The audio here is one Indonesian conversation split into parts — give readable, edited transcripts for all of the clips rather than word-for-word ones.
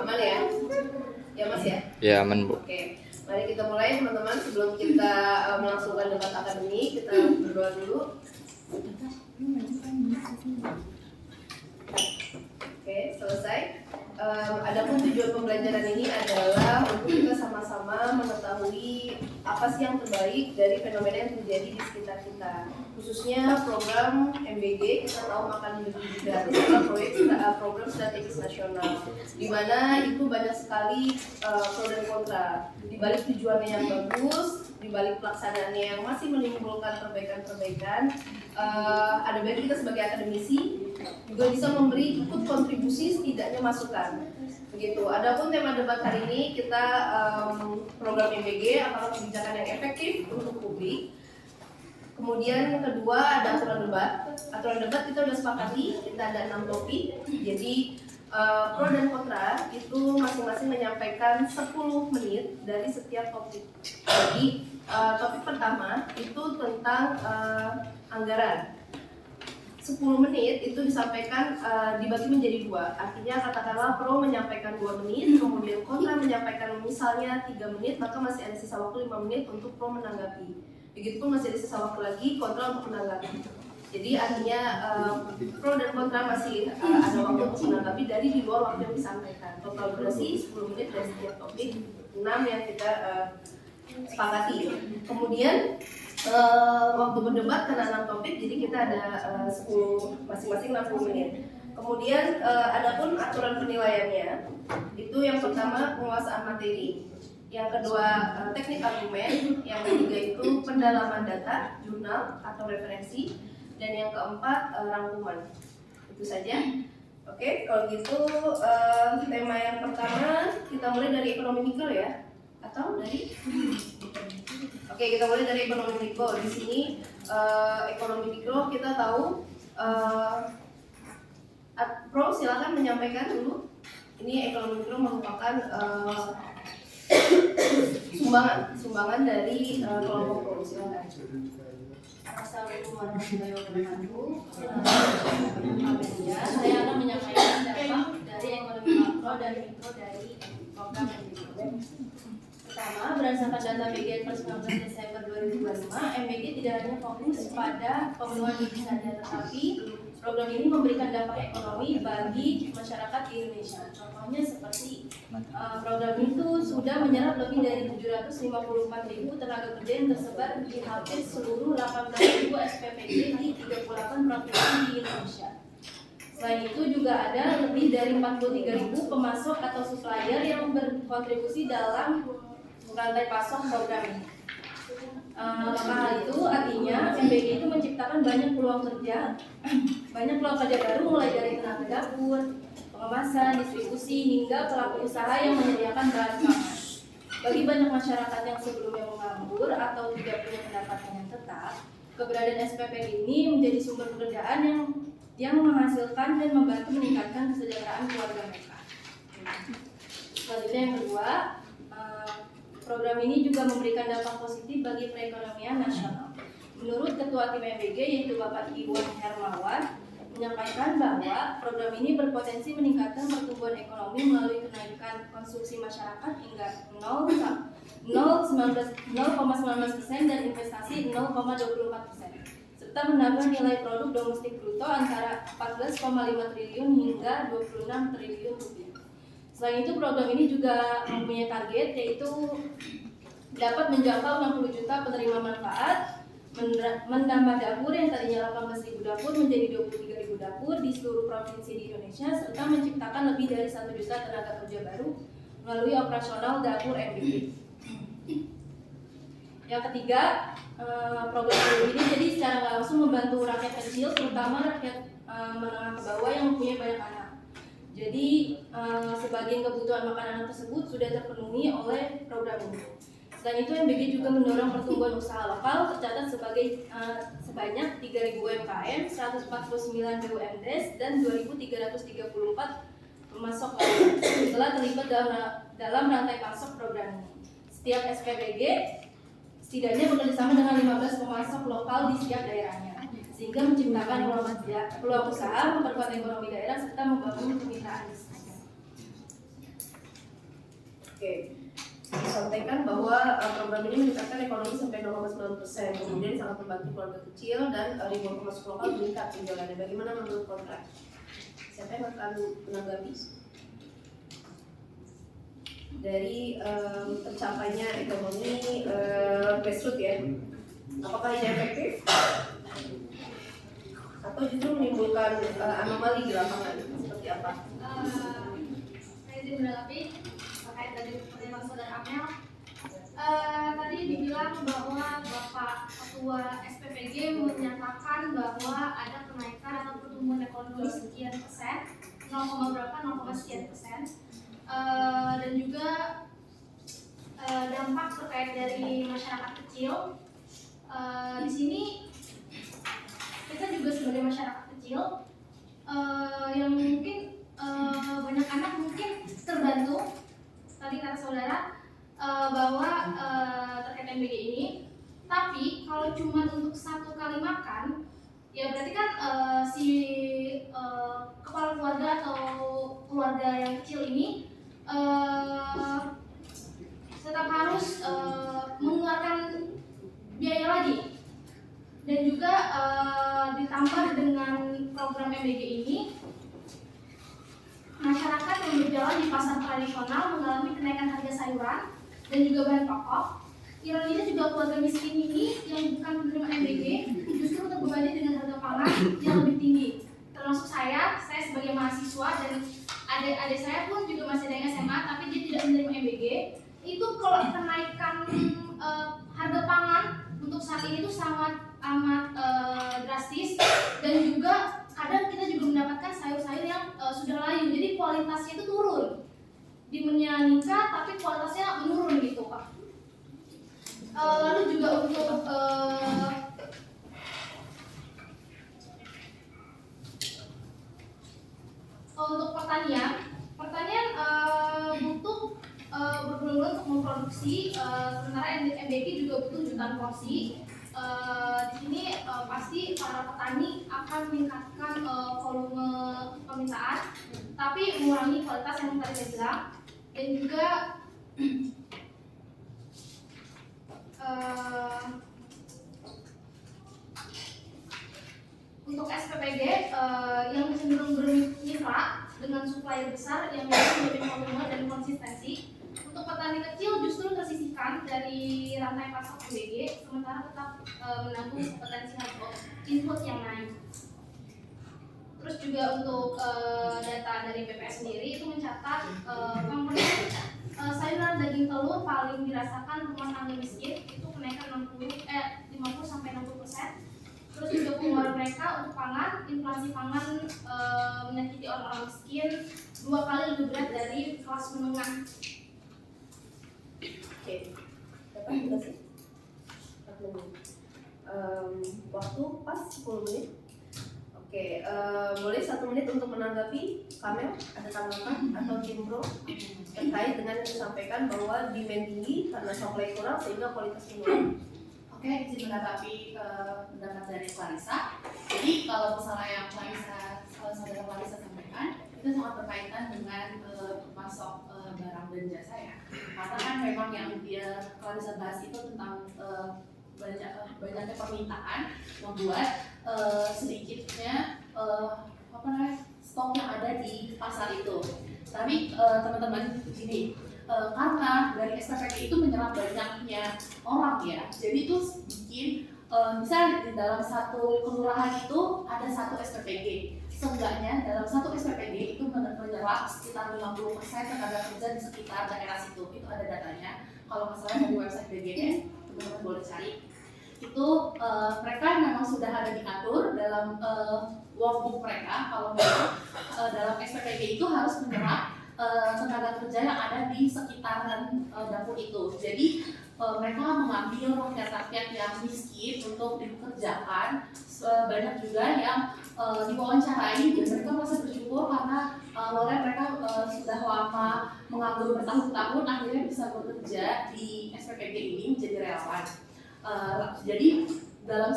Aman ya? Ya Mas ya? Ya aman Bu. Oke, mari kita mulai teman-teman. Sebelum kita melangsungkan debat akademik, kita berdoa dulu. Oke, selesai. Adapun tujuan pembelajaran ini adalah untuk kita sama-sama mengetahui apa sih yang terbaik dari fenomena yang terjadi di sekitar kita. Khususnya program MBG kita tahu akan lebih gratis adalah program strategis nasional, di mana itu banyak sekali pro dan kontra. Di balik tujuannya yang bagus, di balik pelaksanaannya yang masih menimbulkan perbaikan-perbaikan, ada baik kita sebagai akademisi juga bisa memberi ikut kontribusi setidaknya masukan. Begitu. Adapun tema debat hari ini kita program MBG apakah kebijakan yang efektif untuk publik. Kemudian yang kedua ada aturan debat. Aturan debat kita sudah sepakati, kita ada 6 topik. Jadi pro dan kontra itu masing-masing menyampaikan 10 menit dari setiap topik. Jadi topik pertama itu tentang anggaran. 10 menit itu disampaikan dibagi menjadi 2. Artinya katakanlah pro menyampaikan 2 menit, kemudian kontra menyampaikan misalnya 3 menit, maka masih ada sisa waktu 5 menit untuk pro menanggapi. Begitupun masih ada sisa waktu lagi kontra untuk menanggapi. Jadi artinya pro dan kontra masih ada waktu untuk menanggapi dari di luar waktu yang disampaikan. Total durasi 10 menit dari setiap topik, 6 yang kita sepakati. Kemudian waktu berdebat karena 6 topik, jadi kita ada 10 masing-masing 60 menit. Kemudian adapun aturan penilaiannya, itu yang pertama penguasaan materi, yang kedua teknik argumen, yang ketiga itu pendalaman data, jurnal atau referensi, dan yang keempat rangkuman. Itu saja. Oke, kalau gitu tema yang pertama kita mulai dari ekonomi mikro ya, atau dari? Oke, kita mulai dari ekonomi mikro. Di sini ekonomi mikro kita tahu. Pro silakan menyampaikan dulu. Ini ekonomi mikro merupakan sumbangan dari kelompok pro. Silakan. Assalamualaikum warahmatullahi wabarakatuh. Saya akan menyampaikan dampak dari ekonomi makro dan mikro dari program MBG. Pertama, berdasarkan data BGN per 19 Desember 2025, MBG tidak hanya fokus pada pemenuhan gizi saja, tetapi program ini memberikan dampak ekonomi bagi masyarakat di Indonesia. Contohnya seperti program itu sudah menyerap lebih dari 754.000 tenaga kerja yang tersebar di hampir seluruh 18.000 SPPD di 38 provinsi di Indonesia. Selain itu juga ada lebih dari 43.000 pemasok atau supplier yang berkontribusi dalam rantai pasok program ini. Maka hal itu artinya MBG itu menciptakan banyak peluang kerja baru mulai dari tenaga dapur, pengemasan, distribusi hingga pelaku usaha yang menyediakan bahan pangan. Bagi banyak masyarakat yang sebelumnya menganggur atau tidak punya pendapatan yang tetap, keberadaan SPPD ini menjadi sumber pekerjaan yang menghasilkan dan membantu meningkatkan kesejahteraan keluarga mereka. Selanjutnya yang kedua, program ini juga memberikan dampak positif bagi perekonomian nasional. Menurut Ketua Tim MBG yaitu Bapak Iwan Hermawan menyampaikan bahwa program ini berpotensi meningkatkan pertumbuhan ekonomi melalui kenaikan konsumsi masyarakat hingga 0,19% dan investasi 0,24%, serta menambah nilai produk domestik bruto antara 14,5 triliun hingga 26 triliun rupiah. Selain itu, program ini juga mempunyai target yaitu dapat menjangkau 60 juta penerima manfaat, menambah dapur yang tadinya 18.000 dapur menjadi 23.000 dapur di seluruh provinsi di Indonesia, serta menciptakan lebih dari 1 juta tenaga kerja baru melalui operasional dapur MBG. Yang ketiga, program ini jadi secara langsung membantu rakyat kecil, terutama rakyat menengah ke bawah yang mempunyai banyak anak. Jadi sebagian kebutuhan makan anak tersebut sudah terpenuhi oleh program ini. Selain itu, MBG juga mendorong pertumbuhan usaha lokal, tercatat sebanyak 3.000 UMKM, 149 BUMDes, dan 2.334 pemasok lainnya telah terlibat dalam rantai pasok program ini. Setiap SPBG setidaknya bekerjasama dengan 15 pemasok lokal di setiap daerahnya, sehingga menciptakan peluang usaha, memperkuat ekonomi daerah, serta membangun kemitraan bisnis. Oke, disampaikan bahwa program ini meningkatkan ekonomi sampai 0,9%, kemudian sangat membantu keluarga kecil dan ribuan pemasok lokal meningkat penjualannya. Bagaimana menurut kontrak? Siapa yang akan menanggapi? Dari tercapainya ekonomi grassroots ya, apakah ini efektif atau justru menimbulkan anomali di lapangan seperti apa? Saya izin menanggapi terkait dari pertanyaan saudara Amel. Tadi dibilang bahwa Bapak Ketua SPPG menyatakan bahwa ada kenaikan atau pertumbuhan ekonomi sekian persen, 0, berapa, 0, sekian persen, dan juga dampak terkait dari masyarakat kecil. Di sini kita juga sebagai masyarakat kecil yang mungkin banyak anak mungkin terbantu tadi kata saudara bahwa terkait MBG ini. Tapi kalau cuma untuk 1 kali makan, ya berarti kan si kepala keluarga atau keluarga yang kecil ini tetap harus mengeluarkan biaya lagi. Dan juga ditambah dengan program MBG ini, masyarakat yang berjalan di pasar tradisional mengalami kenaikan harga sayuran dan juga bahan pokok. Ironinya juga keluarga miskin ini yang bukan penerima MBG justru terbebani dengan harga pangan yang lebih tinggi. Termasuk saya sebagai mahasiswa dan adik-adik saya pun juga masih ada yang SMA tapi dia tidak menerima MBG. Itu kalau kenaikan harga pangan untuk saat ini itu sangat amat drastis, dan juga kadang kita juga mendapatkan sayur-sayur yang sudah layu, jadi kualitasnya itu turun. Demandnya meningkat tapi kualitasnya menurun gitu Pak. Lalu juga untuk pertanian butuh berbulan-bulan untuk memproduksi, sementara MBG juga butuh jutaan porsi. Di sini pasti para petani akan meningkatkan volume permintaan, tapi mengurangi kualitas yang tadi saya bilang. Dan juga untuk SPPG yang cenderung bermitra dengan supplier besar yang lebih volume dan konsistensi. Untuk petani kecil justru tersisihkan dari rantai pasok MBG, sementara tetap menanggung potensi harga input yang naik. Terus juga untuk data dari BPS sendiri itu mencatat komponen sayuran daging telur paling dirasakan rumah tangga miskin itu kenaikan 50-60%. Terus juga pengeluaran mereka untuk pangan, inflasi pangan menyakiti orang-orang miskin 2 kali lebih berat dari kelas menengah. Oke, dapat juga sih 4 menit. Waktu pas 10 menit. Oke, boleh 1 menit untuk menanggapi. Kamel, ada tanggapan atau tim pro terkait dengan yang disampaikan bahwa demand tinggi karena supply kurang sehingga kualitas menurun. Oke, izin menanggapi pendapat dari Clarissa. Jadi kalau misalnya yang saudara Clarissa sampaikan itu sangat berkaitan dengan masuk barang dan jasa ya. Karena kan memang yang dia Clarissa bahas itu tentang banyaknya permintaan membuat sedikitnya stok yang ada di pasar itu. Tapi teman-teman gini, karena dari SPPG itu menyerap banyaknya orang ya, jadi itu bikin misalnya di dalam satu kelurahan itu ada 1 SPPG, seenggaknya dalam 1 SPPG itu menyerap sekitar 50% tenaga kerja di sekitar daerah situ. Itu ada datanya, kalau nggak salah dari website BGN, teman-teman boleh cari. Itu mereka memang sudah ada diatur dalam workbook mereka kalau memang dalam SPPG itu harus menyerap tenaga kerja yang ada di sekitaran dapur itu. Jadi mereka mengambil rakyat-rakyat yang miskin untuk dikerjakan. Banyak juga yang diwawancarai dan mereka merasa bersyukur karena awalnya mereka sudah lama menganggur bertahun-tahun, akhirnya bisa bekerja di SPPG ini menjadi relawan. Jadi dalam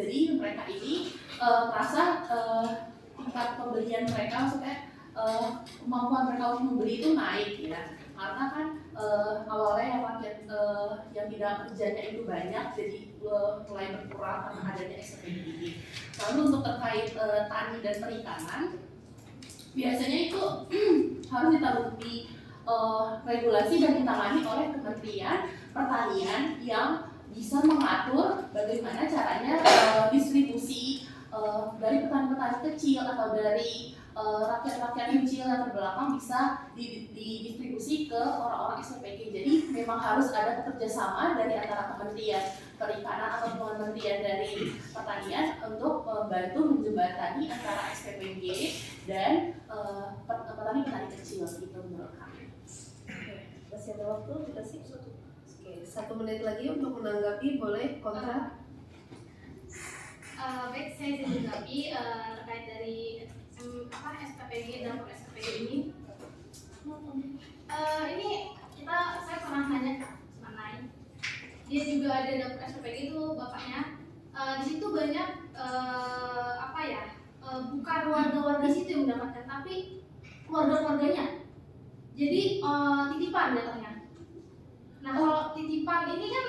jadi mereka ini merasa tingkat pembelian mereka maksudnya kemampuan mereka untuk membeli itu naik ya, karena kan awalnya yang rakyat yang tidak kerjanya itu banyak, jadi mulai berkurang karena adanya SPP ini. Lalu untuk terkait tani dan perikanan, biasanya itu harus ditaruhi regulasi dan ditangani oleh Kementerian Pertanian yang bisa mengatur bagaimana caranya distribusi dari petani-petani kecil atau dari rakyat-rakyat kecil yang terbelakang bisa didistribusi ke orang-orang SPPG. Jadi memang harus ada kerjasama dari antara Kementerian Perikanan atau Kementerian dari Pertanian untuk membantu menjembatani antara SPPG dan petani-petani kecil itu menurut kami. Masih ada waktu, kita sih. Oke, 1 menit lagi untuk menanggapi, boleh kontra. Baik, saya bisa menanggapi terkait dari SPPG dan SPPG ini. Ini saya pernah nanya sama Nai. Dia juga ada dapur SPPG itu bapaknya. Di situ banyak bukan warga-warga situ yang mendapatkan, tapi keluarga-keluarganya. Jadi titipan datangnya. Nah, kalau titipan ini kan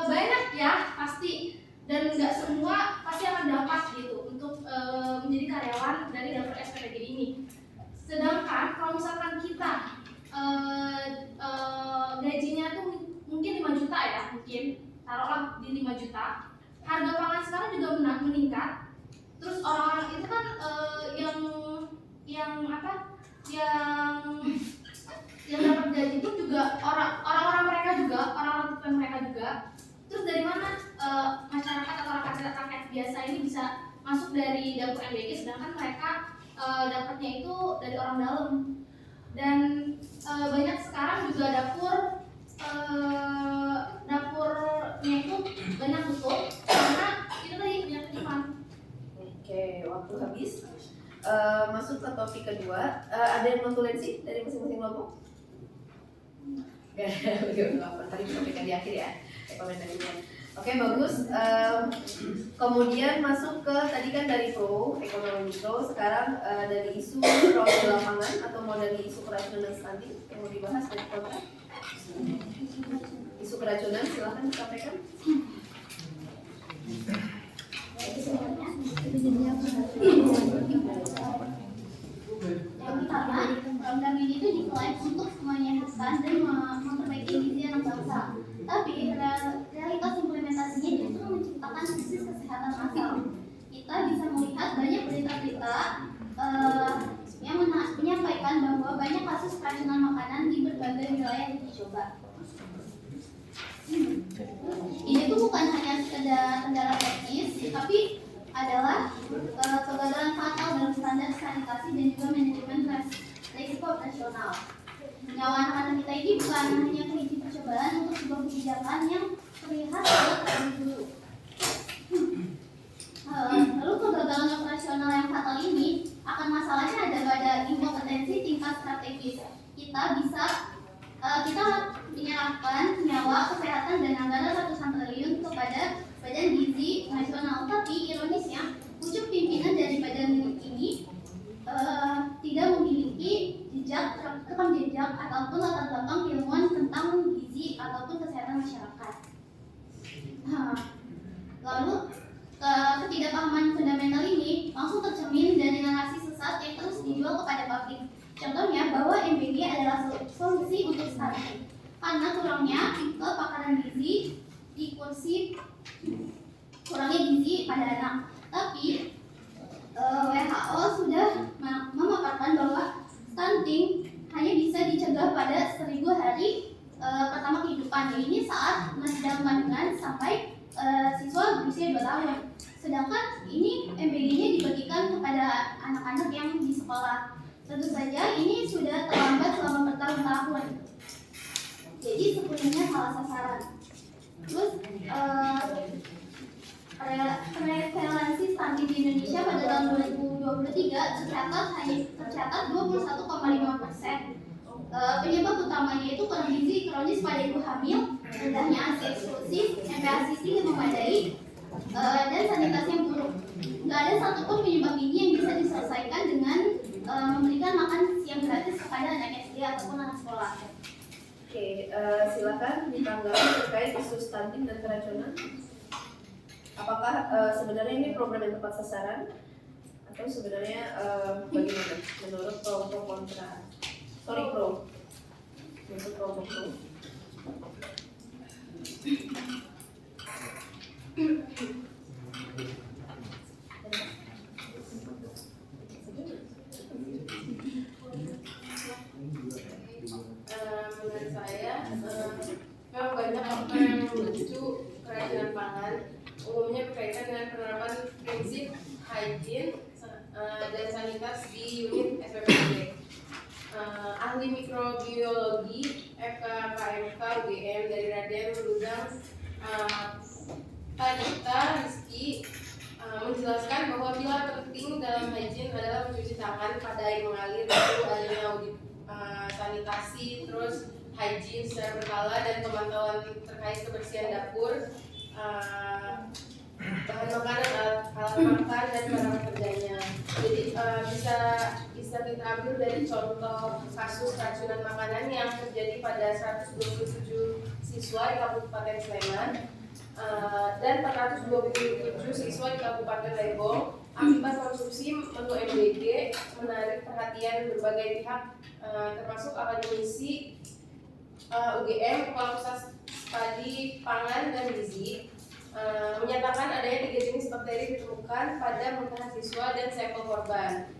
banyak ya pasti, dan nggak semua pasti akan dapat gitu untuk menjadi karyawan dari dapur SPPG ini. Sedangkan kalau misalkan kita gajinya tuh mungkin 5 juta ya, mungkin taruhlah di 5 juta, harga pangan sekarang juga meningkat. Terus orang-orang itu kan yang dapat gaji itu juga orang-orang mereka juga, orang-orang tuan mereka juga. Terus dari mana masyarakat atau rakyat biasa ini bisa masuk dari dapur MBG, sedangkan mereka dapatnya itu dari orang dalam. Dan banyak sekarang juga dapurnya itu banyak tutup karena itu tadi banyak titipan. Oke, waktu habis. Masuk ke topik kedua. Ada yang mau tulensi dari masing-masing kelompok? Tadi topiknya di akhir ya, komentarnya. Oke, bagus. Kemudian masuk ke tadi kan dari pro, ekonomi mikro. Sekarang dari isu profil lapangan atau mau dari isu keracunan dan stunting yang mau dibahas dari kontra. Isu keracunan silahkan disampaikan. Yang pertama, program ini itu diklaim untuk menyehatkan dan memperbaiki gizi anak bangsa. Tapi realitas implementasinya justru menciptakan krisis kesehatan massal. Kita bisa melihat banyak berita-berita yang menyampaikan bahwa banyak kasus keracunan makanan di berbagai wilayah yang dicoba. Ini tuh bukan hanya sekedar kendala teknis, tapi adalah kegagalan fatal dalam standar sanitasi dan juga manajemen risiko operasional. Nyawa anak-anak kita ini bukan hanya kunci percobaan untuk sebuah kebijakan yang terlihat terlalu dulu. Lalu kegagalan operasional yang fatal ini akan masalahnya ada pada inkompetensi tingkat strategis. Kita menyerahkan nyawa, kesehatan, dan anggaran ratusan triliun kepada Badan Gizi Nasional, tapi ironisnya pucuk pimpinan dari badan ini tidak memiliki rekam jejak ataupun latar belakang ilmuwan tentang gizi ataupun kesehatan masyarakat. Lalu ketidakpahaman fundamental ini langsung tercermin dari narasi sesat yang terus dijual kepada publik. Contohnya bahwa MBG adalah solusi untuk stunting karena kurangnya kepakaran gizi di kursi kurangnya gizi pada anak. Tapi WHO sudah memaparkan bahwa stunting hanya bisa dicegah pada 1000 hari pertama kehidupan. Ini saat masih dalam kandungan sampai siswa berusia 2 tahun. Sedangkan ini MBG-nya dibagikan kepada anak-anak yang di sekolah. Tentu saja ini sudah terlambat selama bertahun-tahun. Jadi sepenuhnya salah sasaran. Terus prevalensi stunting di Indonesia pada tahun 2023 tercatat 21,5%. Penyebab utamanya itu kurang gizi kronis pada ibu hamil, rendahnya ASI eksklusif, MPASI yang memadai, dan sanitasi yang buruk. Nggak ada satupun penyebab ini yang bisa diselesaikan dengan memberikan SD ataupun anak sekolah. Oke, silakan ditanggapi terkait isu stunting dan keracunan. Apakah sebenarnya ini program yang tepat sasaran atau sebenarnya bagaimana menurut pro kontra? Sorry pro, menurut pro. Menurut saya memang banyak faktor yang memicu keracunan pangan, umumnya berkaitan dengan penerapan prinsip hygiene dan sanitas di unit SPPG. Ahli mikrobiologi FKKMK UGM dari Raden Rudang Tanita Rizky menjelaskan bahwa pilar penting dalam hygiene adalah mencuci tangan pada air mengalir, lalu adanya audit sanitasi, terus hygiene secara berkala dan pemantauan terkait kebersihan dapur, bahan makanan, alat makan dan barang kerjanya. Jadi bisa kita ambil dari contoh kasus keracunan makanan yang terjadi pada 127 siswa di Kabupaten Sleman dan 427 siswa di Kabupaten Lebong akibat konsumsi menu MBG, menarik perhatian berbagai pihak termasuk akademisi UGM, Kepala Pusat Studi Pangan dan Gizi, menyatakan adanya 3 jenis bakteri ditemukan pada muntahan siswa dan sampel korban.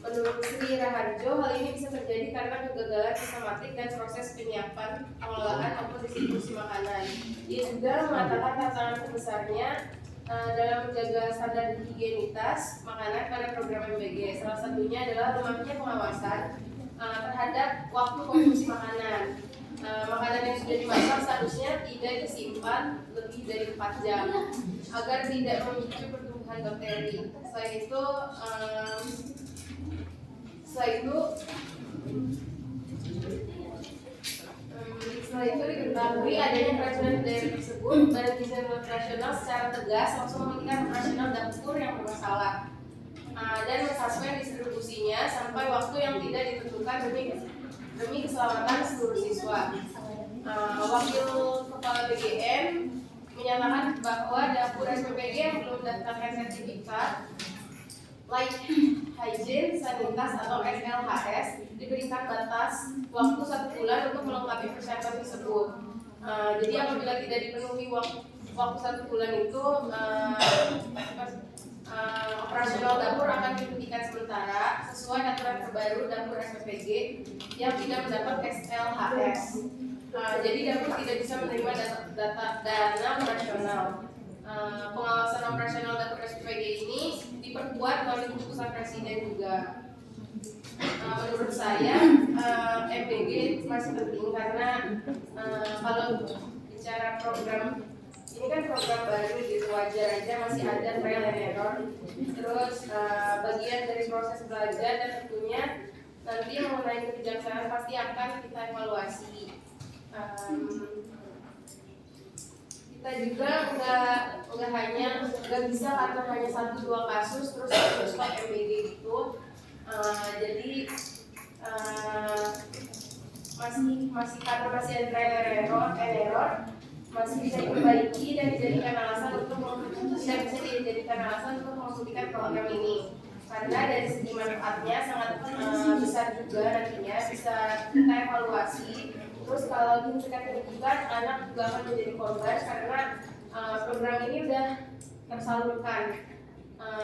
Menurut Sri Raharjo, hal ini bisa terjadi karena kegagalan sistematik dan proses penyiapan, pengelolaan maupun distribusi makanan. Ia juga mengatakan tantangan terbesarnya dalam menjaga standar higienitas makanan pada program MBG. Salah satunya adalah lemahnya pengawasan terhadap waktu konsumsi makanan. Makanan yang sudah dimasak seharusnya tidak disimpan lebih dari 4 jam agar tidak memicu pertumbuhan bakteri. Setelah itu diketahui adanya keracunan daerah tersebut, Badan Gizi Nasional secara tegas langsung menghentikan operasional dapur yang bermasalah dan mensuspend distribusinya sampai waktu yang tidak ditentukan demi keselamatan seluruh siswa. Wakil Kepala BGM menyatakan bahwa dapur SPPG yang belum mendapatkan sertifikat Light Hygiene Sanitas atau SLHS diberikan batas waktu 1 bulan untuk melengkapi persyaratan tersebut. Jadi apabila tidak dipenuhi waktu 1 bulan itu, operasional dapur akan dihentikan sementara sesuai aturan terbaru dapur SPPG yang tidak mendapat SLHS. Jadi dapur tidak bisa menerima dana operasional. Pengawasan operasional dapur SPPG ini diperkuat melalui keputusan Presiden juga. Menurut saya MBG masih penting karena kalau bicara program ini kan program baru gitu, wajar aja masih ada trial and error. Terus bagian dari proses belajar dan tentunya nanti mengenai kebijaksanaan pasti akan kita evaluasi. Kita juga nggak bisa atau hanya 1-2 kasus terus stop MBG gitu. Jadi masih karena masih ada trial and error masih bisa diperbaiki dan dijadikan alasan untuk menghentikan program ini. Karena dari segi manfaatnya sangat besar juga, nantinya bisa kita evaluasi. Terus kalau dihentikan pendidikan, anak juga akan menjadi korban karena program ini udah tersalurkan.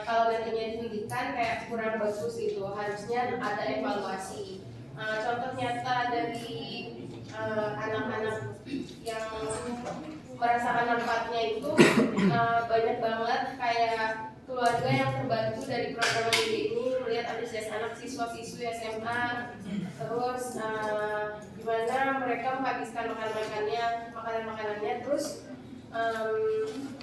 Kalau nantinya dihentikan kayak kurang bagus gitu, harusnya ada evaluasi. Contoh nyata dari anak-anak yang merasakan manfaatnya itu banyak banget, kayak keluarga yang terbantu dari program ini melihat antusias anak siswa-siswi SMA, terus gimana mereka menghabiskan makanannya, terus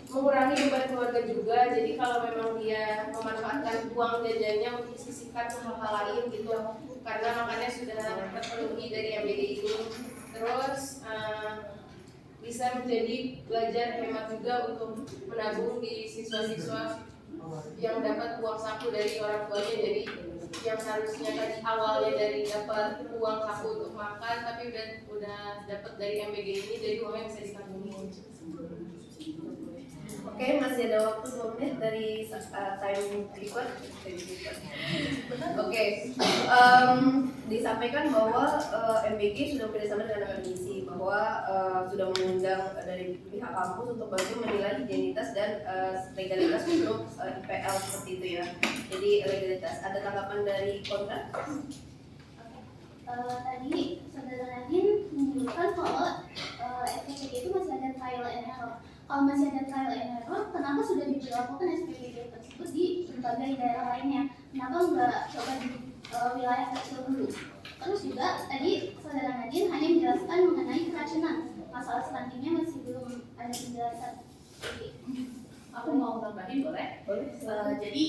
mengurangi beban keluarga juga. Jadi kalau memang dia memanfaatkan uang jajannya untuk disisihkan ke hal-hal lain gitu, karena makannya sudah terpenuhi dari MBG ini. Terus bisa menjadi belajar hemat juga untuk menabung di siswa-siswa yang dapat uang saku dari orang tuanya. Jadi yang harusnya tadi awalnya dari dapat uang saku untuk makan tapi udah dapat dari MBG ini, jadi uangnya bisa ditanggung. Oke, masih ada waktu 2 menit dari time record. Oke, disampaikan bahwa MBG sudah bekerjasama dengan akademisi, bahwa sudah mengundang dari pihak kampus untuk bantu menilai higienitas dan legalitas untuk IPL seperti itu ya. Jadi legalitas. Ada tanggapan dari kontra? Tadi saudara Nadine menyebutkan kalau SPPG itu masih ada trial and error. Kalau masih ada trial and error, kenapa sudah diberlakukan SPPG tersebut di berbagai daerah lainnya? Kenapa nggak coba di wilayah kecil dulu? Terus juga tadi saudara Nadine hanya menjelaskan mengenai keracunan. Masalah stuntingnya masih belum ada penjelasan. Aku mau tambahin boleh? Boleh. Jadi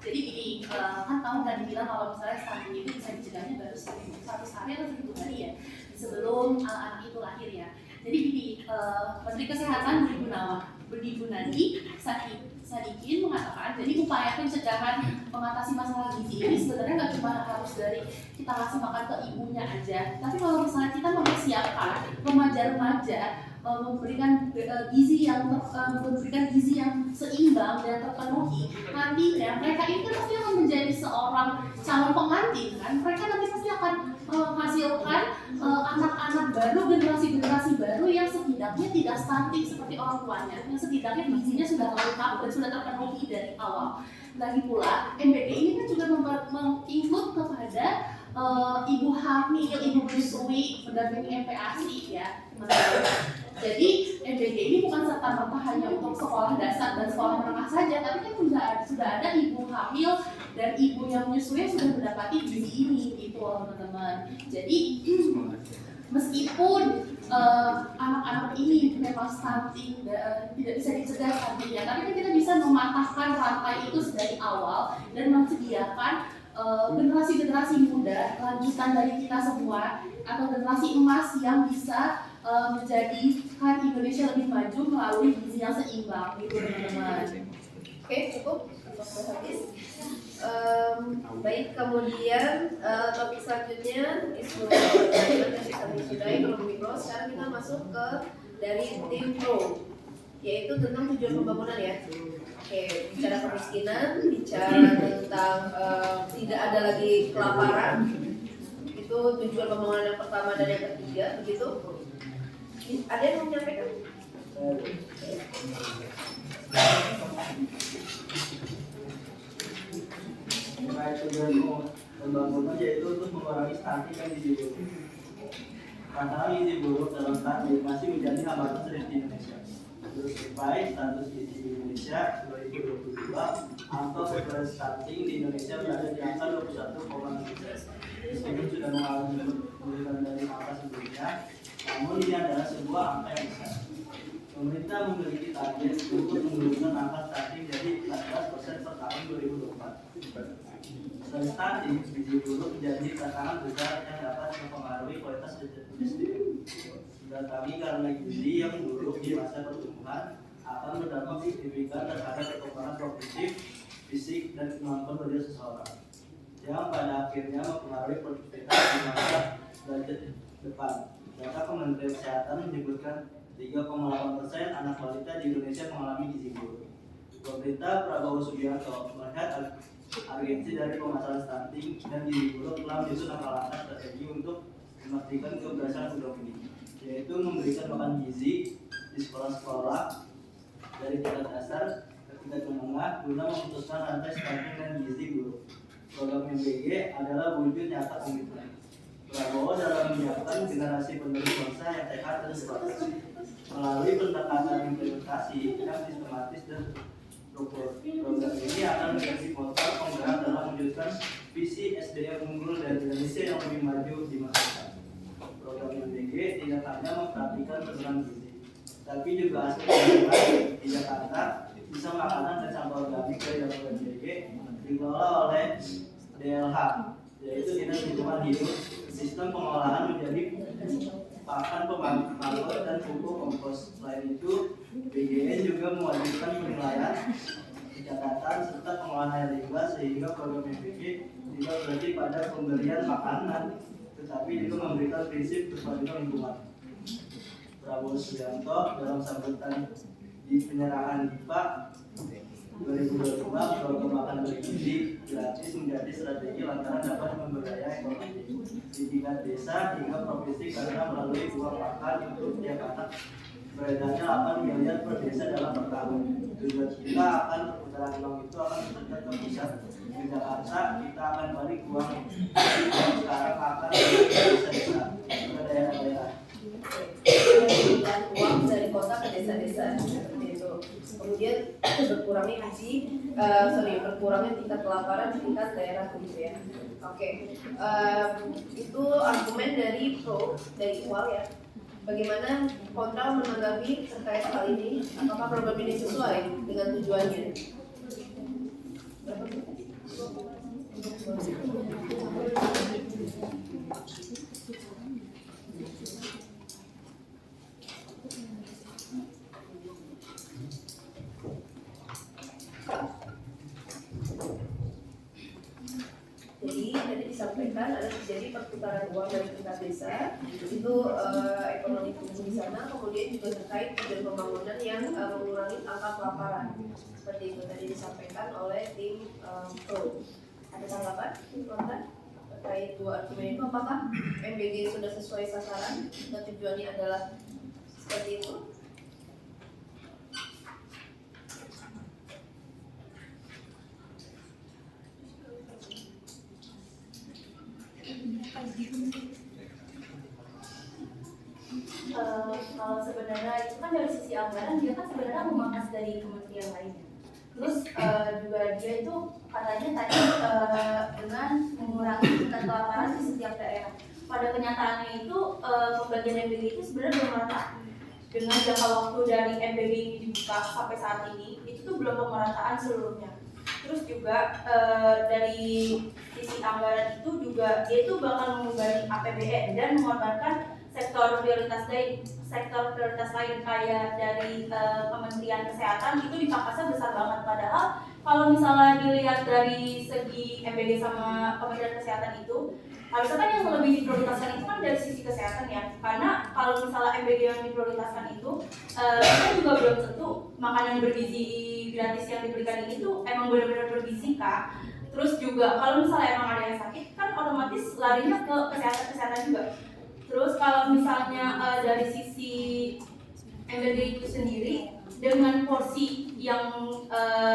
gini, kan kamu tadi bilang kalau misalnya stunting itu bisa dicegahnya baru 100 hari atau 1 hari ya sebelum anak itu lahir ya. Jadi gini, Menteri Kesehatan Budi Gunadi Sadikin mengatakan, jadi upaya pencegahan mengatasi masalah gizi ini sebenarnya nggak cuma harus dari kita kasih makan ke ibunya aja, tapi kalau misalnya kita mempersiapkan remaja-remaja memberikan gizi yang seimbang dan terpenuhi, nantinya mereka itu pasti akan menjadi seorang calon pengantin kan, mereka nanti pasti akan menghasilkan anak-anak baru, generasi baru yang setidaknya tidak stunting seperti orang tuanya, yang setidaknya gizinya sudah lengkap dan sudah terpenuhi dari awal. Lagi pula MBG ini kan juga menginclude kepada ibu hamil, ibu menyusui, mendampingi MPASI ya teman-teman. Jadi MBG ini bukan serta-merta hanya untuk sekolah dasar dan sekolah menengah saja, tapi kan sudah ada ibu hamil dan ibu yang menyusui yang sudah mendapati gizi ini, itu teman-teman. Jadi meskipun anak-anak ini memang stunting tidak bisa dicegah stuntingnya, tapi kan kita bisa mematahkan rantai itu dari awal dan menyediakan generasi-generasi muda lanjutan dari kita semua atau generasi emas yang bisa menjadikan Indonesia lebih maju melalui gizi yang seimbang gitu teman-teman. Oke, cukup. Waktu habis. Baik, kemudian topik selanjutnya isu ekonomi mikro. Sekarang kita masuk ke dari tim pro, yaitu tentang tujuan pembangunan ya. Oke, bicara kemiskinan, bicara tentang tidak ada lagi kelaparan. Itu tujuan pembangunan yang pertama dan yang ketiga, begitu. Ada yang mau menyampaikan? Terkait tujuan pembangunan yaitu untuk mengurangi stunting dan gizi buruk. Karena gizi buruk dalam stunting masih menjadi hambatan serius di Indonesia. Terus survei status gizi di Indonesia 2022, angka prevalence stunting di Indonesia berada di angka 21,6%. Meskipun sudah mengalami penurunan dari angka sebelumnya, namun ini adalah sebuah angka yang besar. Pemerintah memiliki target untuk menurunkan angka stunting dari 14% per tahun 2024. Selain stunting, gizi buruk menjadi tantangan besar yang dapat mempengaruhi kualitas SDM. Tetapi karena gizi yang buruk di masa pertumbuhan akan berdampak signifikan terhadap perkembangan kognitif, fisik, dan kemampuan kerja seseorang, yang pada akhirnya mempengaruhi produktivitas di masa belajar depan. Data Kementerian Kesehatan menyebutkan 3,8% anak balita di Indonesia mengalami gizi buruk. Pemerintah Prabowo Subianto melihat urgensi dari permasalahan stunting dan gizi buruk telah menyusun langkah-langkah strategi untuk memastikan keberhasilan program ini, yaitu memberikan makan gizi di sekolah-sekolah dari tingkat dasar ke tingkat menengah guna memutuskan rantai stunting dan gizi buruk. Program MBG adalah wujud nyata komitmen Prabowo dalam menyiapkan generasi penerus bangsa yang sehat dan selamat melalui pendekatan implementasi yang sistematis dan terukur. Program ini akan menjadi motor penggerak dalam mewujudkan visi SDM unggul dan Indonesia yang lebih maju di masa depan. Program MBG tidak hanya memperhatikan penurunan gizi, tapi juga aspek lingkungan di Jakarta bisa makanan dan sampah organik dari dalam MBG dikelola oleh DLH, yaitu Dinas Lingkungan Hidup. Sistem pengolahan menjadi pakan pemangkut dan pupuk kompos. Selain itu, BGN juga mewajibkan penilaian, pencatatan serta pengolahan air limbah sehingga program MBG tidak berarti pada pemberian makanan, tetapi juga memberikan prinsip kepatuhan lingkungan. Prabowo Subianto dalam sambutan di penyerahan DIPA 2022 program makan bergizi gratis menjadi strategi lantaran dapat memberdaya ekonomi di tingkat desa hingga provinsi karena melalui uang makan untuk tiap anak beredarnya 8 miliar per desa dalam per tahun. Tujuan kita akan perputaran uang itu akan bekerja ke pusat di Jakarta, kita akan balik uang sekarang akan ke desa-desa ke daerah-daerah. Pengalihan uang dari kota ke desa-desa seperti itu. Kemudian berkurangnya tingkat kelaparan di tingkat daerah begitu ya. Oke, itu argumen dari pro dari UAL ya. Bagaimana kontra menanggapi terkait hal ini? Apakah program ini sesuai dengan tujuannya? Jadi tadi disampaikan ada terjadi perputaran uang dari tingkat desa, itu ekonomi tumbuh di sana, kemudian juga terkait tujuan pembangunan yang mengurangi angka kelaparan. Seperti itu tadi disampaikan oleh tim pro. Ada tanggapan? Konten terkait dua argumen itu, apakah MBG sudah sesuai sasaran dan tujuannya adalah seperti itu? Kalau sebenarnya itu kan dari sisi anggaran dia kan sebenarnya memangkas dari kementerian lainnya. Terus juga dia itu katanya tadi dengan mengurangi tingkat kelaparan di setiap daerah. Pada kenyataannya itu pembagian MBG itu sebenarnya belum merata. Dengan jangka waktu dari MBG ini dibuka sampai saat ini itu tuh belum pemerataan seluruhnya. Terus juga dari sisi anggaran itu juga dia itu bakal membebani APBN dan mengorbankan sektor prioritas lain kayak dari Kementerian Kesehatan itu dipangkasnya besar banget. Padahal kalau misalnya dilihat dari segi MBG sama Kementerian Kesehatan itu harusnya kan yang lebih diprioritaskan itu kan dari sisi kesehatan ya, karena kalau misalnya MBG yang diprioritaskan itu kita juga belum tentu makanan bergizi gratis yang diberikan ini tuh emang benar-benar bergizi kak. Terus juga kalau misalnya emang ada yang sakit kan otomatis larinya ke kesehatan juga. Terus kalau misalnya dari sisi MBG itu sendiri dengan porsi yang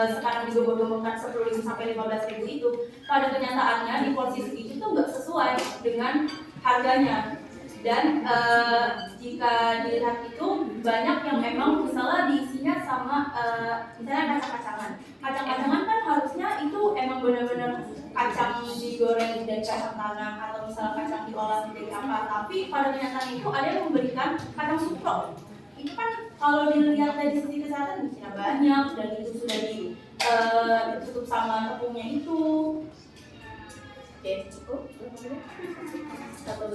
sekarang digombang-gombangkan 10.000 sampai 15.000 itu, pada kenyataannya di porsi segitu tuh nggak sesuai dengan harganya. Dan jika dilihat itu banyak yang memang misalnya diisinya sama misalnya kacang-kacangan kan harusnya itu emang benar-benar kacang digoreng dari kacang tanah atau misalnya kacang diolah dari apa, tapi pada kenyataan itu ada yang memberikan kacang sukro. Itu kan kalau dilihat dari sisi kesehatan isinya banyak dan itu sudah ditutup sama tepungnya itu. Oke, cukup 1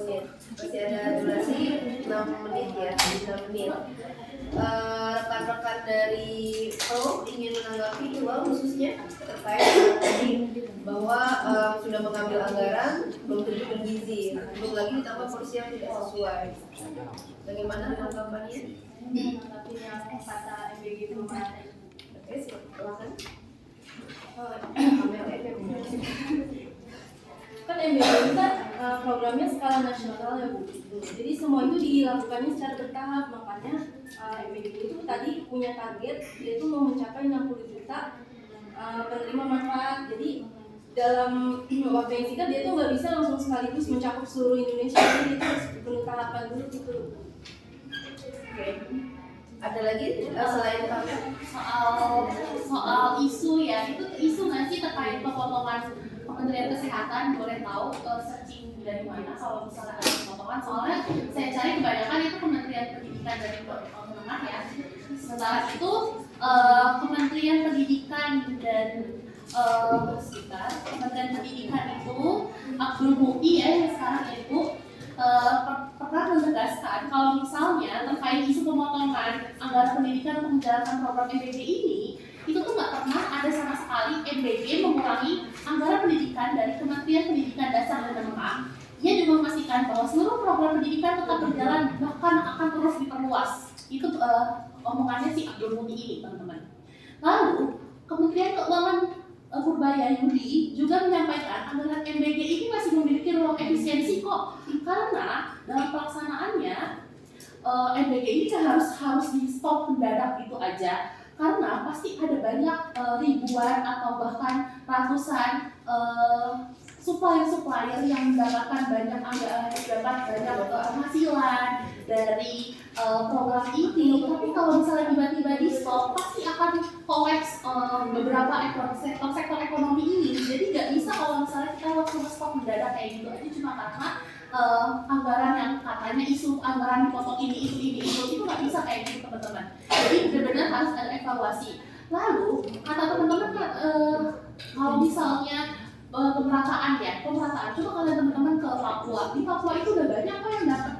menit. Masih ada durasi 6 menit ya, 6 menit. Rekan-rekan dari pro ingin menanggapi UAL khususnya terkait tadi bahwa sudah mengambil anggaran belum tentu bergizi, belum lagi ditambah porsi yang tidak sesuai. Bagaimana tanggapannya? Tapi yang kata MBG belum ada. Oke, silakan. Kan MBG itu kan programnya skala nasional ya Bu. Jadi semua itu dilakukannya secara bertahap, makanya MBG itu tadi punya target yaitu mau mencapai 60 juta penerima manfaat. Jadi dalam waktu yang singkat dia tuh nggak bisa langsung sekaligus mencakup seluruh Indonesia, jadi itu harus perlu tahapan dulu gitu. Oke. Ada lagi selain kamera? Soal isu ya, itu isu nggak sih terkait pemotongan Kementerian Kesehatan? Boleh tahu searching dari mana kalau misalnya ada pemotongan? Soalnya saya cari kebanyakan itu Kementerian Pendidikan dari menengah ya. Sementara itu Kementerian Pendidikan dan Kementerian Pendidikan itu Abdul Muti ya yang sekarang itu pernah menegaskan kalau misalnya terkait isu pemotongan anggaran pendidikan untuk menjalankan program MBG ini itu tuh nggak pernah ada sama sekali MBG mengurangi anggaran pendidikan dari Kementerian Pendidikan Dasar dan Menengah, ia juga memastikan bahwa seluruh program pendidikan tetap berjalan bahkan akan terus diperluas. Itu omongannya si Abdul Muti ini, teman-teman. Lalu Kementerian Keuangan Purbaya Yudi juga menyampaikan anggaran MBG ini masih memiliki ruang efisiensi kok, karena dalam pelaksanaannya MBG ini harus di stop mendadak gitu aja, karena pasti ada banyak ribuan atau bahkan ratusan supplier yang mendapatkan banyak penghasilan dari program ini. Tapi kalau misalnya tiba-tiba di stop, pasti akan kolaps beberapa sektor ekonomi ini. Jadi nggak bisa kalau misalnya kita langsung stop mendadak kayak gitu aja cuma karena anggaran yang katanya anggaran dipotong ini itu nggak bisa kayak gitu, teman-teman. Jadi benar-benar harus ada evaluasi. Lalu kata teman-teman kalau misalnya pemerataan, coba kalian teman-teman ke Papua. Di Papua itu udah banyak kok yang dapat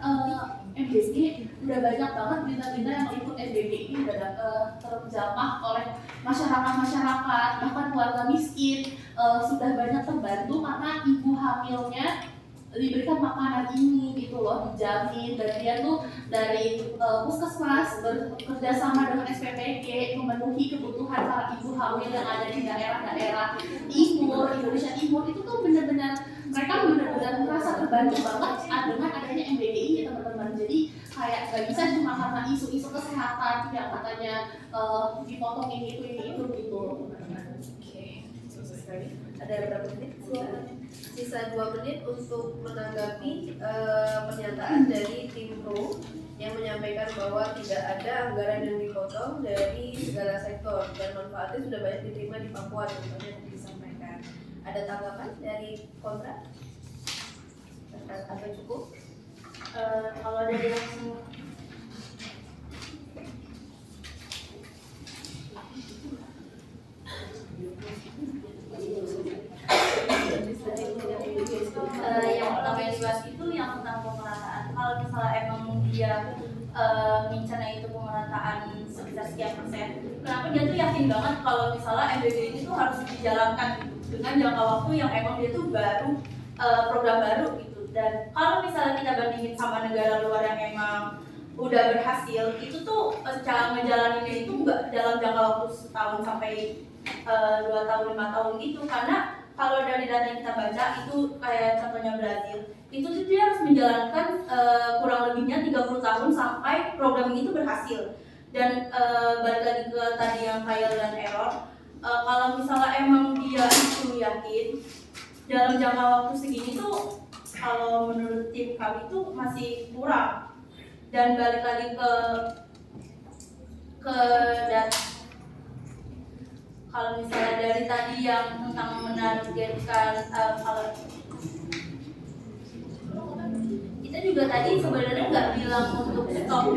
MBG, udah banyak banget berita-berita yang ikut MBG ini udah terjamah oleh masyarakat, bahkan keluarga miskin sudah banyak terbantu karena ibu hamilnya diberikan makanan ini gitu loh, dijamin. Dan dia tuh dari puskesmas bekerja sama dengan SPPG memenuhi kebutuhan para ibu hamil yang ada di daerah-daerah timur, Indonesia Timur. Itu tuh benar-benar mereka benar-benar merasa terbantu banget dengan adanya MBG ini, teman-teman. Jadi kayak gak bisa cuma karena isu-isu kesehatan yang katanya dipotong ini itu gitu, teman-teman. Oke, sukses sekali. Ada berapa menit? Sisa 2 menit untuk menanggapi pernyataan dari tim Pro yang menyampaikan bahwa tidak ada anggaran yang dipotong dari segala sektor dan manfaatnya sudah banyak diterima di Papua, contohnya yang disampaikan. Ada tanggapan dari kontra? Apa cukup? Kalau dari langsung yang pertama yang dibahas itu yang tentang pemerataan. Kalau misalnya emang dia ngincernya itu pemerataan sebesar sekian persen, kenapa dia tuh yakin banget kalau misalnya MBG ini tuh harus dijalankan dengan jangka waktu yang emang dia tuh baru program baru gitu. Dan kalau misalnya kita bandingin sama negara luar yang emang udah berhasil, itu tuh cara ngejalaninnya itu nggak dalam jangka waktu setahun sampai 2 tahun 5 tahun gitu. Karena kalau dari data yang kita baca itu kayak contohnya Brazil, itu tuh dia harus menjalankan kurang lebihnya 30 tahun sampai program ini tuh berhasil. Dan balik lagi ke tadi yang trial dan error, kalau misalnya emang dia itu yakin dalam jangka waktu segini tuh, kalau menurut tim kami tuh masih kurang. Dan balik lagi ke data, kalau misalnya dari tadi yang tentang menargetkan kita juga tadi sebenarnya nggak bilang untuk stop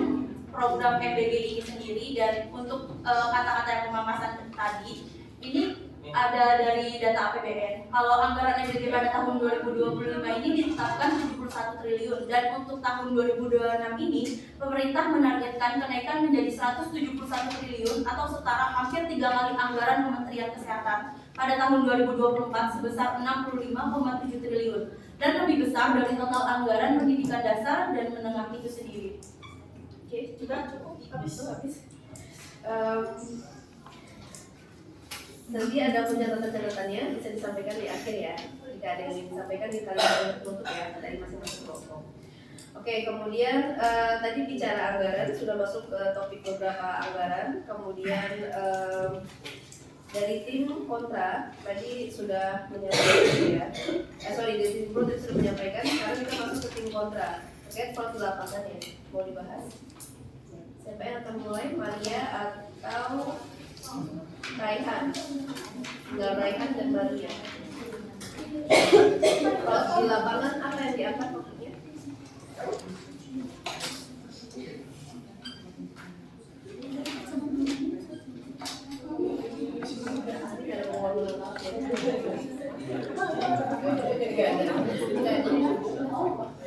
program MBG ini sendiri. Dan untuk kata-kata yang pemamasan tadi ini ada dari data APBN. Kalau anggaran MBG pada tahun 2025 ini ditetapkan 71 triliun dan untuk tahun 2026 ini pemerintah menargetkan kenaikan menjadi 171 triliun atau setara hampir 3 kali anggaran Kementerian Kesehatan pada tahun 2024 sebesar 65,7 triliun dan lebih besar dari total anggaran pendidikan dasar dan menengah itu sendiri. Oke, sudah cukup? Habis. Nanti ada catatan-catatannya bisa disampaikan di akhir ya. Jika ada yang ingin disampaikan di kalian tutup ya dari masing-masing kelompok. Oke, kemudian tadi bicara anggaran sudah masuk ke topik beberapa anggaran. Kemudian dari tim kontra tadi sudah menyampaikan ya. Dari tim pro tadi sudah menyampaikan. Sekarang kita masuk ke tim kontra terkait suatu lapangan ya. Mau dibahas? Siapa yang akan mulai? Maria atau Raihan? Tinggal Raihan dan Maria. Kalau di lapangan apa yang diangkat maksudnya?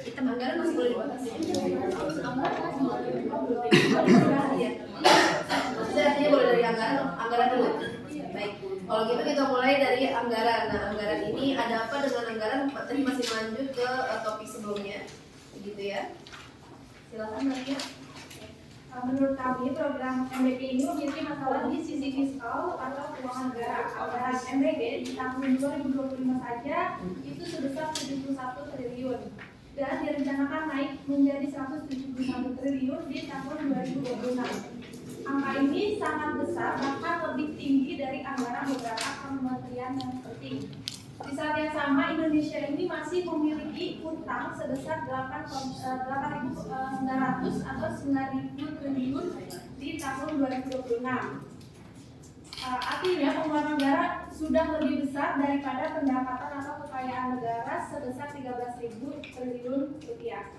Kita anggaran masih boleh dibahas. Maksudnya artinya boleh dari anggaran dulu. Baik. Kalau gitu kita mulai dari anggaran. Nah, anggaran ini ada apa dengan anggaran? Tadi masih lanjut ke topik sebelumnya, gitu ya. Silakan Nadia. Menurut kami, program MBG ini memiliki masalah di sisi fiskal atau keuangan negara. Anggaran MBG di tahun 2025 saja itu sebesar 71 triliun dan direncanakan naik menjadi 171 triliun di tahun 2026. Angka ini sangat besar, bahkan lebih tinggi dari anggaran beberapa kementerian yang penting. Di saat yang sama, Indonesia ini masih memiliki utang sebesar 8.900 atau 9.000 triliun di tahun 2026. Artinya pengeluaran negara sudah lebih besar daripada pendapatan atau kekayaan negara sebesar 13.000 triliun rupiah.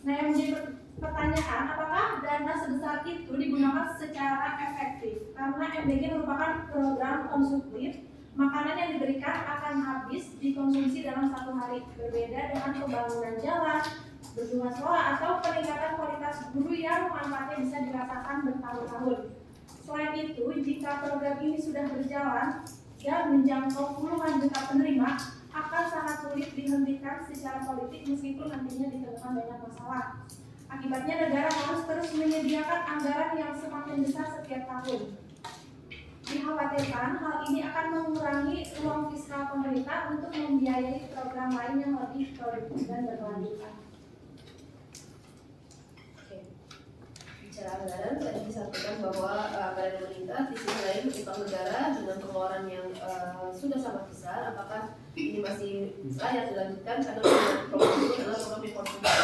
Nah, yang menjadi pertanyaan, apakah dana sebesar itu digunakan secara efektif? Karena MBG merupakan program konsumtif, makanan yang diberikan akan habis dikonsumsi dalam 1 hari. Berbeda dengan pembangunan jalan, bendungan sekolah, atau peningkatan kualitas guru yang manfaatnya bisa dirasakan bertahun-tahun. Selain itu, jika program ini sudah berjalan dan menjangkau puluhan juta penerima, akan sangat sulit dihentikan secara politik meskipun nantinya ditemukan banyak masalah. Akibatnya negara harus terus menyediakan anggaran yang semakin besar setiap tahun. Dikhawatirkan hal ini akan mengurangi ruang fiskal pemerintah untuk membiayai program lain yang lebih produktif dan berkelanjutan. Oke. Bicara anggaran, tadi disampaikan bahwa anggaran pemerintah di sisi lain utang negara dengan pengeluaran yang sudah sangat besar. Apakah ini masih layak dilanjutkan? Karena program ini adalah program yang konsumtif,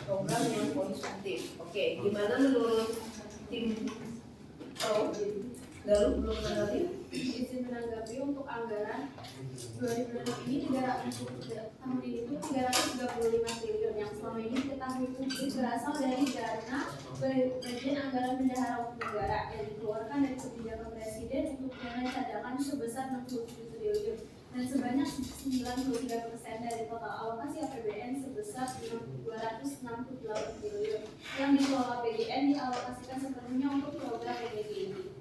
program yang konsumtif. Oke, gimana menurut tim Pro? Lalu belum menanggapi? Izin menanggapi untuk anggaran 2006 ini untuk tahun ini itu 335 triliun yang selama ini diketahui publik berasal dari dana bagian anggaran bendahara umum negara yang dikeluarkan dari kebijakan presiden untuk dana cadangan sebesar 67 triliun dan sebanyak 93% dari total alokasi APBN sebesar 268 triliun yang dikelola PGN dialokasikan sepenuhnya untuk program PBG ini.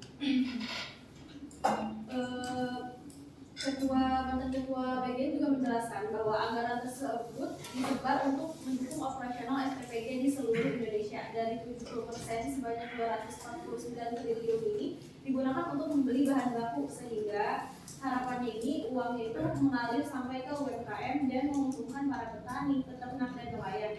Mantan Ketua BGN juga menjelaskan bahwa anggaran tersebut disebar untuk mendukung operasional SPPG di seluruh Indonesia. Dari 70% sebanyak 249 triliun ini digunakan untuk membeli bahan baku, sehingga harapannya ini uangnya itu mengalir sampai ke UMKM dan menguntungkan para petani, peternak, dan nelayan.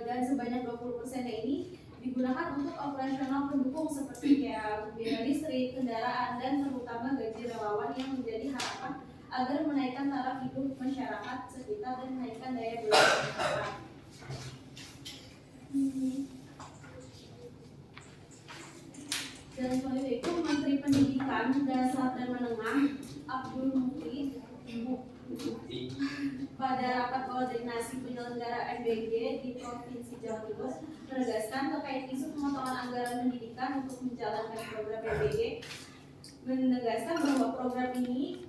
Dan sebanyak 20% ini digunakan untuk operasional pendukung seperti biaya listrik, kendaraan, dan terutama gaji relawan yang menjadi harapan agar menaikkan taraf hidup masyarakat sekitar dan menaikkan daya beli masyarakat. Dan selain itu, Menteri Pendidikan Dasar dan Menengah Abdul Muti pada rapat koordinasi penyelenggara MBG di Provinsi Jawa Timur menegaskan terkait isu pemotongan anggaran pendidikan untuk menjalankan program MBG, menegaskan bahwa program MBG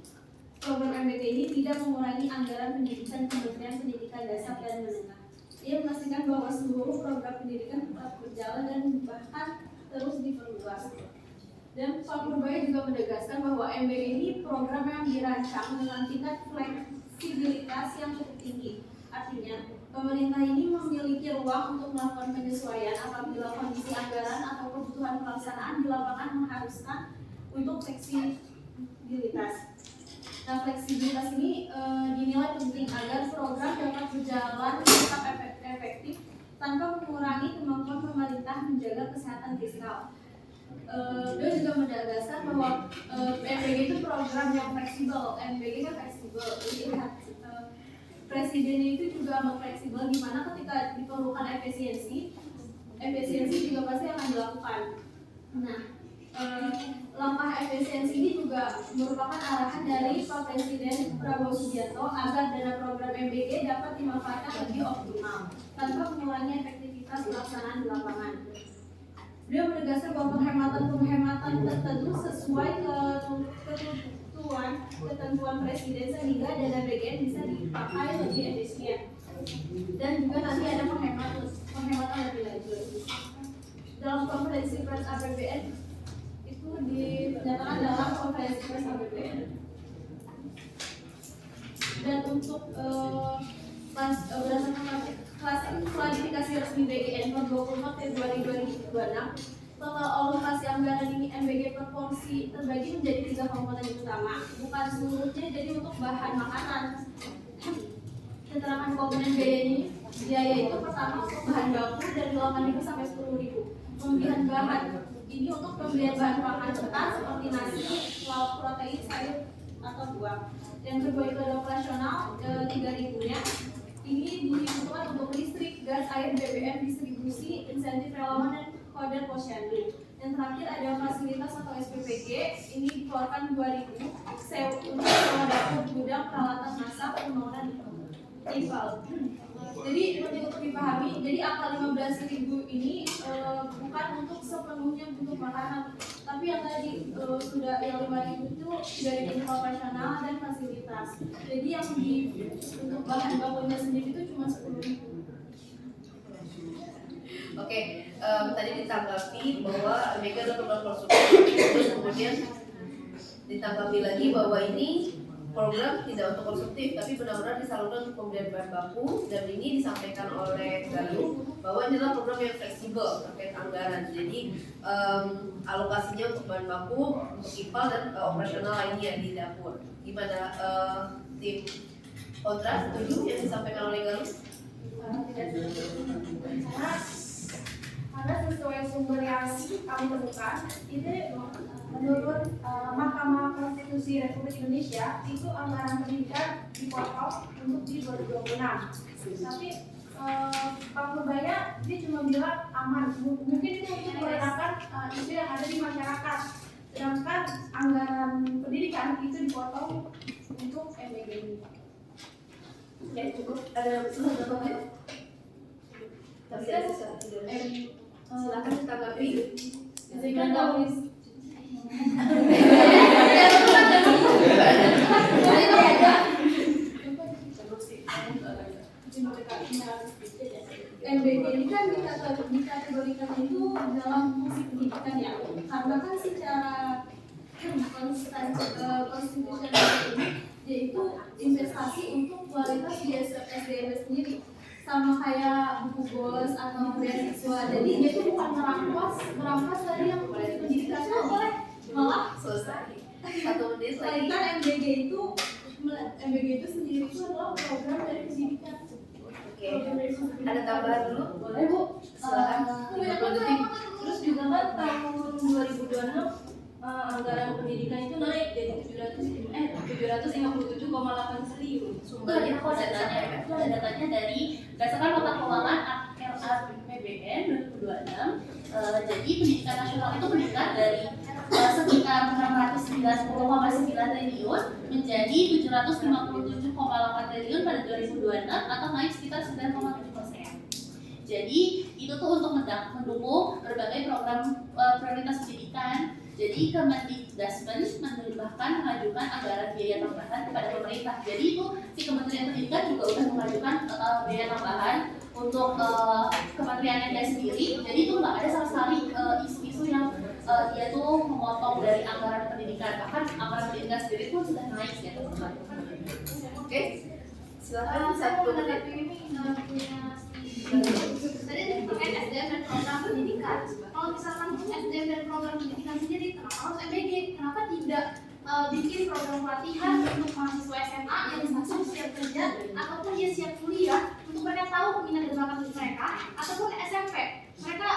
ini tidak mengurangi anggaran pendidikan Kementerian Pendidikan Dasar dan Menengah. Ia memastikan bahwa seluruh program pendidikan tetap berjalan dan bahkan terus diperluas. Dan Pak Purbaya juga menegaskan bahwa MBG ini program yang dirancang dengan tingkat fleksibilitas yang cukup tinggi. Artinya, pemerintah ini memiliki ruang untuk melakukan penyesuaian apabila kondisi anggaran atau kebutuhan pelaksanaan di lapangan mengharuskan untuk fleksibilitas. Nah, fleksibilitas ini dinilai penting agar program dapat berjalan tetap efektif tanpa mengurangi kemampuan pemerintah menjaga kesehatan fiskal. Dia juga menegaskan bahwa MBG itu program yang fleksibel. MBG kan fleksibel. Lihat presiden itu juga amat fleksibel, di mana ketika diperlukan efisiensi juga pasti akan dilakukan. Nah, langkah efisiensi ini juga merupakan arahan dari Pak Presiden Prabowo Subianto agar dana program MBG dapat dimanfaatkan lebih optimal tanpa mengurangi efektivitas pelaksanaan di lapangan. Beliau menegaskan bahwa penghematan tertentu sesuai ketentuan presiden sehingga dana BGN bisa dipakai lebih efisien. Dan juga nanti ada penghematan lebih lanjut. Dalam konferensi pers APBN itu dinyatakan dalam konferensi pers APBN. Dan untuk berdasarkan klasifikasi resmi BGN nomor 24 Februari 2026, total alokasi anggaran ini MBG per porsi terbagi menjadi 3 komponen utama, bukan seluruhnya. Jadi untuk bahan makanan, keterangan komponen biaya itu pertama untuk bahan baku dari 8.000 sampai 10.000. Pembelian bahan ini untuk pembelian bahan pangan mentah seperti nasi, lauk, protein, sayur atau buah. Yang kedua itu ada operasional 3.000-nya. Ini dibutuhkan untuk listrik, gas, air, BBM, distribusi, insentif relawan dan kode posyandu. Yang terakhir ada fasilitas atau SPPG, ini dikeluarkan 2.000 untuk sewa dapur, gudang, peralatan masak, pembangunan infal. Jadi untuk dipahami, jadi angka 15.000 ini bukan untuk sepenuhnya untuk makanan, tapi yang tadi sudah yang 5.000 itu dari bentuk operasional dan fasilitas. Jadi yang untuk bahan bakunya sendiri itu cuma 10.000. Oke, tadi ditanggapi bahwa mereka adalah program konsultasi, terus kemudian ditanggapi lagi bahwa ini program tidak untuk konsumtif, tapi benar-benar disalurkan untuk pembelian bahan baku, dan ini disampaikan oleh Galuh bahwa ini adalah program yang fleksibel terkait anggaran. Jadi alokasinya untuk bahan baku, untuk IPAL dan operasional lainnya di dapur. Gimana tim kontra setuju yang disampaikan oleh Galuh? Karena sesuai sumber yang kami temukan, ini menurut Mahkamah Konstitusi Republik Indonesia itu anggaran pendidikan dipotong untuk di 2026. Tapi Pak Purbaya dia cuma bilang aman, mungkin itu untuk mengenakan isu yang ada di masyarakat. Sedangkan anggaran pendidikan itu dipotong untuk MBG ini. Ya cukup, ada sebelumnya. Tapi ada silakan ditanggapi. Dengan tulis. MBG ini kan dikategorikan itu dalam fungsi pendidikan ya, karena kan secara konstitusional ini yaitu investasi untuk kualitas di SDM sendiri, sama kayak buku bos atau beasiswa. Jadi dia itu bukan merampas dari yang fungsi pendidikan, boleh malah Selesai. 1 menit lagi. kan MBG itu sendiri itu adalah program dari pendidikan. Oke. Ada tambahan dulu? Boleh Bu. Silakan. 50 detik. Terus juga kan tahun 2026 anggaran pendidikan itu naik jadi 757,8 triliun. Sumbernya Itu ada datanya dari berdasarkan nota keuangan RAPBN 2026. Jadi pendidikan nasional itu meningkat dari sekitar 690,9 triliun menjadi 757,8 triliun pada 2026 atau naik sekitar 9,7%. Jadi itu tuh untuk mendukung berbagai program prioritas pendidikan. Jadi Kemendikbudristek mengajukan anggaran biaya tambahan kepada pemerintah. Jadi itu si Kementerian Pendidikan juga sudah mengajukan biaya tambahan untuk kementeriannya sendiri. Jadi itu nggak ada sama sekali isu-isu yang dia tuh memotong dari anggaran pendidikan. Bahkan anggaran pendidikan sendiri pun sudah naik ya teman-teman. Oke. Silakan 1 menit. Tadi terkait SDM dan program pendidikan. Kalau misalkan SDM dan program pendidikan sendiri, kenapa harus MBG? Kenapa tidak bikin program pelatihan untuk mahasiswa SMA yang langsung siap kerja ataupun dia siap kuliah untuk mereka tahu minat dan bakat mereka, ataupun SMP mereka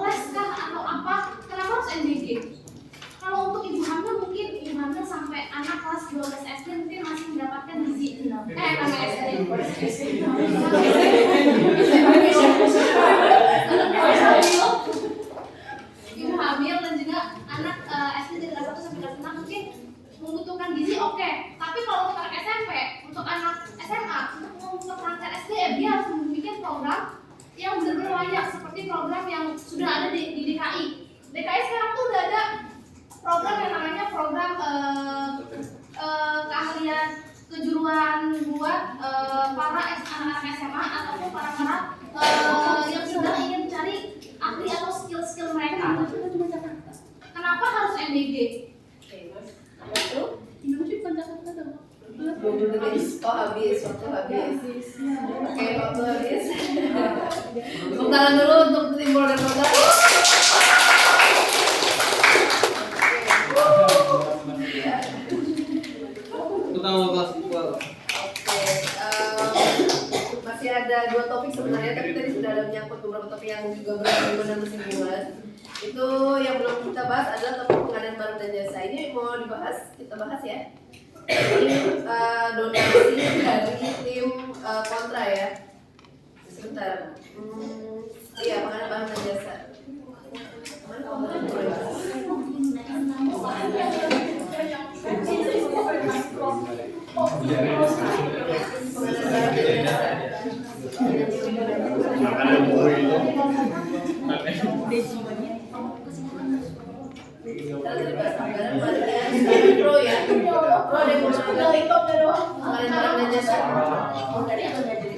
les kah atau apa? Kenapa harus MBG? Kalau untuk ibu hamil mungkin ibu hamil sampai anak kelas 12 SD mungkin masih mendapatkan gizi SD. Ibu hamil dan juga anak SD dari kelas 1 sampai kelas 6 mungkin membutuhkan gizi, oke. Tapi kalau untuk anak SMP, untuk anak SMA, untuk mempertahankan SDM dia harus membuat program yang benar-benar layak seperti program yang sudah ada di DKI. DKI sekarang tuh udah ada program yang namanya program keahlian kejuruan buat para anak-anak SMA ataupun para yang sudah ingin mencari ahli atau skill-skill mereka. Kenapa harus MBG? Itu 20 detik. Oh habis. Oke, waktu habis. Tepuk tangan dulu untuk tim Border Kota. Utama kelas equal. Oke, masih ada 2 topik sebenarnya, tapi tadi sudah ada menyangkut beberapa topik yang juga benar bersinggungan. Itu yang belum kita bahas adalah topik pengadaan barang dan jasa. Ini mau dibahas, kita bahas ya. Ini donasi dari tim kontra ya. Sebentar. Iya, pengadaan barang dan jasa. Pro ya, pro ada yang pengadaan barang dan jasa.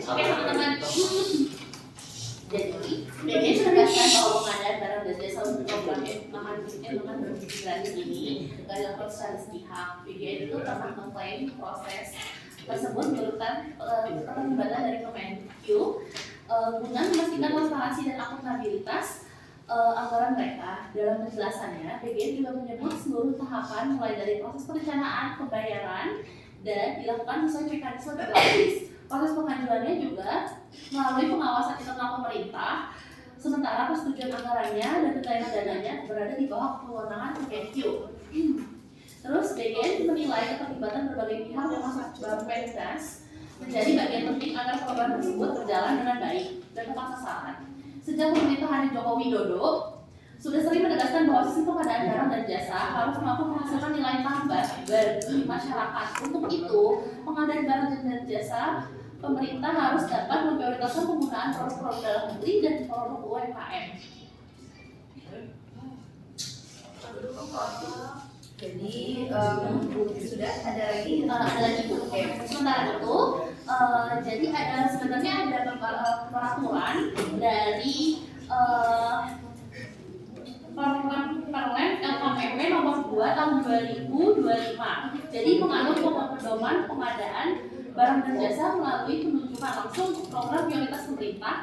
Oke teman-teman, jadi BGN menegaskan bahwa pengadaan barang dan jasa untuk program pengembangan berkelanjutan ini dilakukan secara sepihak. BGN itu pernah mengklaim proses tersebut memerlukan keterlibatan dari Kemenq guna memastikan transparansi dan akuntabilitas anggaran mereka. Dalam penjelasannya, BGN juga menyebut seluruh tahapan mulai dari proses perencanaan, pembayaran, dan dilakukan sesuai mekanisme berlapis. Proses pengajuannya juga melalui pengawasan internal pemerintah, sementara persetujuan anggarannya dan pencairan dananya berada di bawah kewenangan Kemenq. Terus BGN menilai keterlibatan berbagai pihak termasuk Bappenas menjadi bagian penting agar program tersebut berjalan dengan baik dan tepat sasaran. Sejak pemerintahan Joko Widodo sudah sering menegaskan bahwa sistem pengadaan barang dan jasa harus mampu menghasilkan nilai tambah bagi masyarakat. Untuk itu, pengadaan barang dan jasa pemerintah harus dapat memprioritaskan penggunaan produk-produk dalam negeri dan produk UMKM. Jadi sudah ada lagi. Ada lagi Bu. Oke. Sementara itu, jadi sebenarnya ada peraturan dari Permen LKPP nomor 2 tahun 2025. Jadi mengatur pedoman pengadaan barang dan jasa melalui penunjukan langsung untuk program prioritas pemerintah,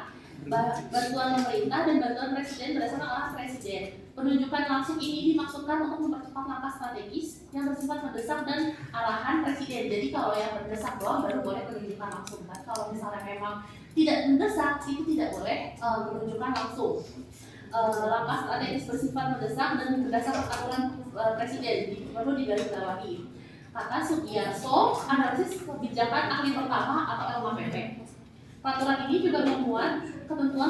bantuan pemerintah dan bantuan presiden berdasarkan arahan presiden. Penunjukan langsung ini dimaksudkan untuk mempercepat langkah strategis yang bersifat mendesak dan arahan presiden. Jadi kalau yang mendesak doang baru boleh penunjukan langsung. Kan kalau misalnya memang tidak mendesak itu tidak boleh penunjukan langsung. Langkah strategis bersifat mendesak dan berdasarkan aturan presiden perlu digarisbawahi. Kata Sugiarso, analisis kebijakan ahli pertama atau LKPP. Peraturan ini juga memuat ketentuan